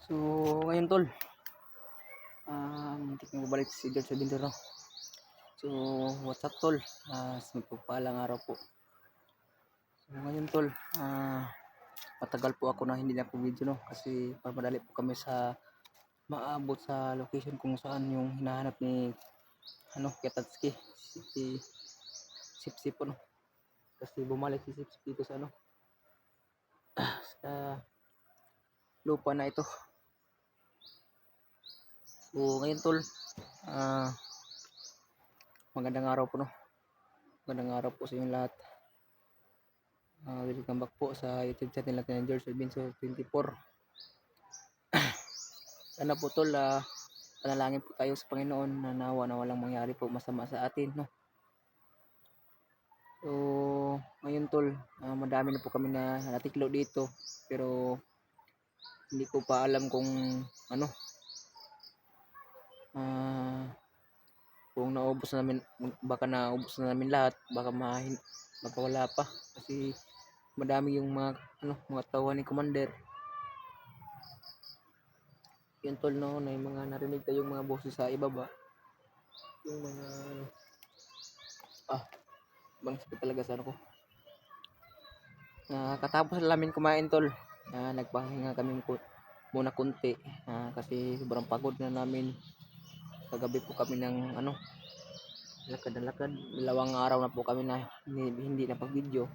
So, ngayon tol, muntik na bumalik si George sa Bintero. So, what's up tol? Magpagpalang araw po. So, ngayon tol, matagal po ako na hindi na po video no kasi madali po kami sa maabot sa location kung saan yung hinahanap ni Ketatski, si Sipsip po no. Kasi bumalik si Sipsip dito sa sa lupa na ito. So, ngayon tol, magandang araw po no. Magandang araw po sa inyong lahat. Welcome back po sa YouTube channel natin ng George Albinso 24. Sana po tol, panalangin po tayo sa Panginoon na nawa na walang mangyari po masama sa atin no. So ngayon tol, madami na po kami na natiklo dito pero hindi ko pa alam kung kung naubos na namin, baka naubos na namin lahat, baka wala pa kasi madami yung mga tauhan ni Commander. Yun tol no, na yung mga narinig tayong mga boses sa ibaba, yung mga bang sakit talaga sa ko. Katapos namin kumain tol, nagpahinga kami muna kunti kasi sobrang pagod na namin. Kagabi po kami ng lakad na lakad, 2 araw na po kami na hindi na pag video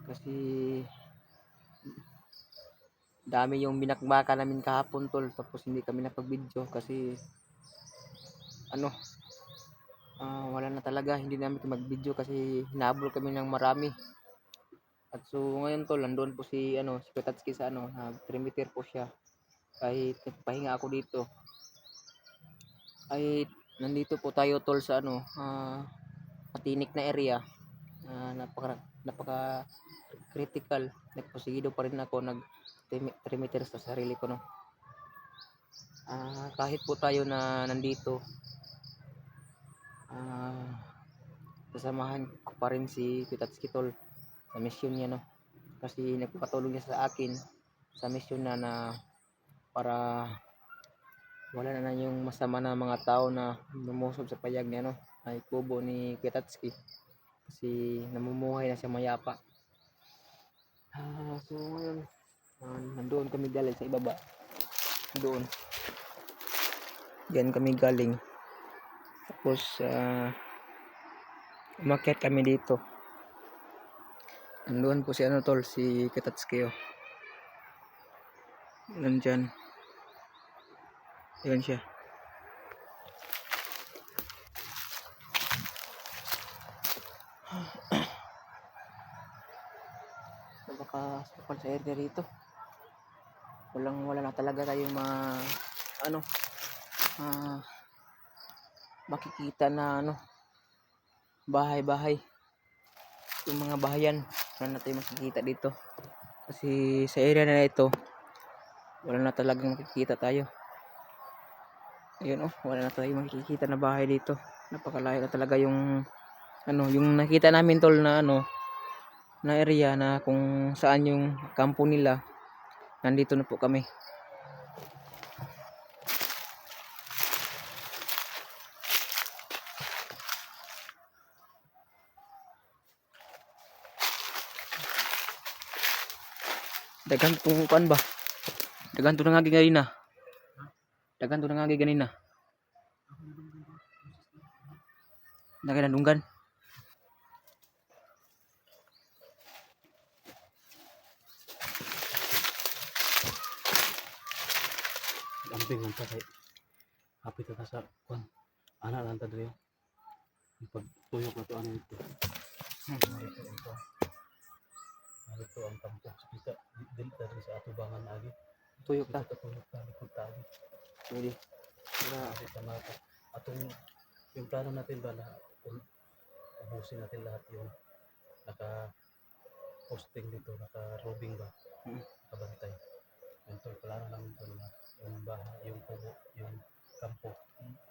kasi dami yung binakbaka namin kahapon tol, tapos hindi kami napag-video kasi wala na talaga, hindi namin mag-video kasi hinabol kami ng marami. At so ngayon tol, nandoon po si Petatski sa perimeter po siya. Kahit nagpahinga ako dito, kahit nandito po tayo tol sa matinik na area, napaka critical, nagposigido pa rin ako nag perimeter sa sarili ko no. Kahit po tayo na nandito, kasamahan ko pa rin si Petatski tol sa mission niya no, kasi nagpapatulong niya sa akin sa mission na para wala na yung masama na mga tao na lumusob sa payag niya ay kubo ni Ketatski kasi namumuhay na siya mayapa. So ngayon, nandoon kami galing sa ibaba, doon diyan kami galing, tapos umakyat kami dito. Nandoon po si tol, si Ketatski nandyan, yun siya. Napakasapal sa area rito, wala na talaga tayong makikita na bahay-bahay, yung mga bahayan wala na tayong makikita dito kasi sa area na ito wala na talagang makikita tayo. Ayun wala na tayong makikita na bahay dito, napakalayo na talaga yung yung nakita namin tol na na area na kung saan yung kampo nila. Nandito na po kami. Daghan tong kuan ba? Daghan to nangagi ganina. Daghan to nangagi ganina. Naganandunggan. Amping man ta kay hapit ta sa kuan. Ana lang ta diri. Pagtuyok na to ano ito. Ito ang kampo. Kita dili ta sa atubangan agi. Tuyok ta. Tuyok ta likod ta agi. Pwede. Na sa mata. Atong yung plano natin ba na ubusin natin lahat yung naka posting dito, naka robing ba? Kabantay. Ito plano namin ito na yung bahay, yung kubo, yung kampo.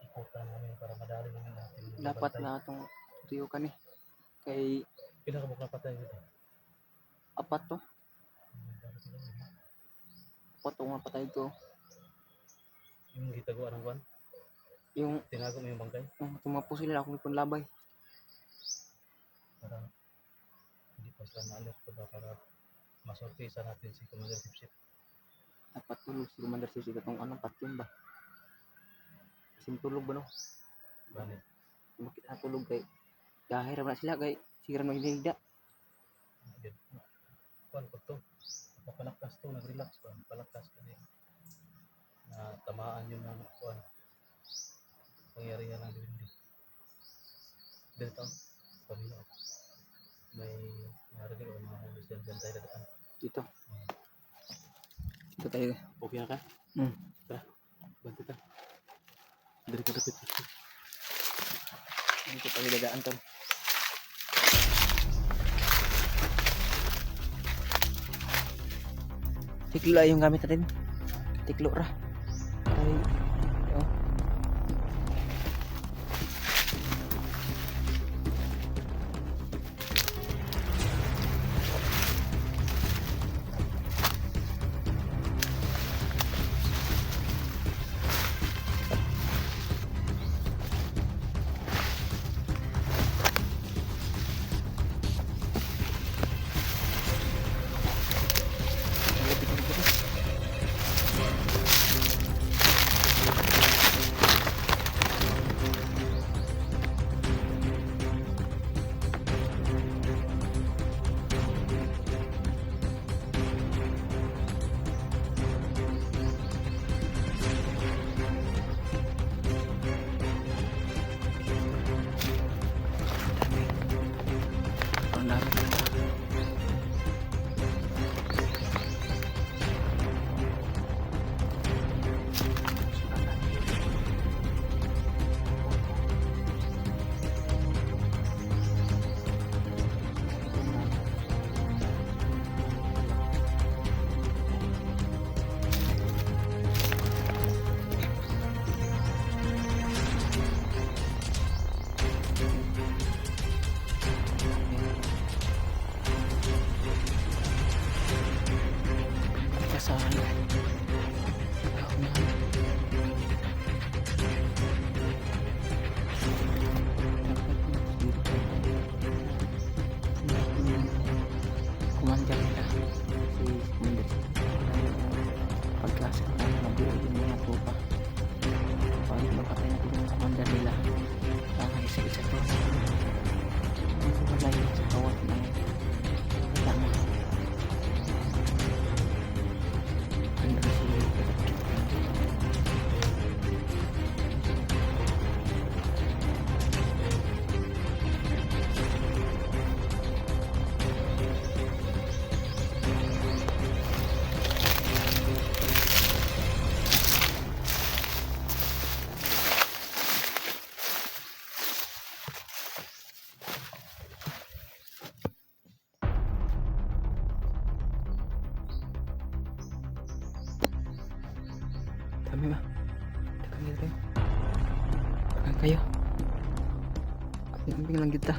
Ikutan namin para madali namin natin. Dapat na itong tuyukan kay Pinakabuk na patay dito. 4 to. pato nga patay to. Yung gitagawa ng kwan, Yung tinago mo yung bangkay tumapo sila akong ipanlabay. para hindi pa sila ma-alert ba para masurpresa natin si Commander Sipsip. Dapat tulog si Commander Sisi katong anong patyon ba? Kasi tulog ba no? Bani, Bakit natulog kay dahil na sila kay sigaran mo hinihigda. yun. Kwan ko to. Napapalakas to, nag-relax ba? Palakas kasi na tamaan yun ng kwan. Pangyarihan ng dindi. Dito, pamilya. May narinig o mga Christian dyan tayo dadaan. Dito. Dito tayo. Okay na ka? Tara, banti ka. Dari ka dapit. Dito tayo dadaan to. Tiklo lang yung gamit natin. Tiklo ra. Ay, oh. Ang dami. Kasali. Commander nila si Commander pagkasa na mabuo yung mga tropa para mapatay natin yung commander nila ang isa-isa to malay sa kawat na tama ang si kami ba? Dagang kita tayo. Dagang kayo. Ambing lang kita.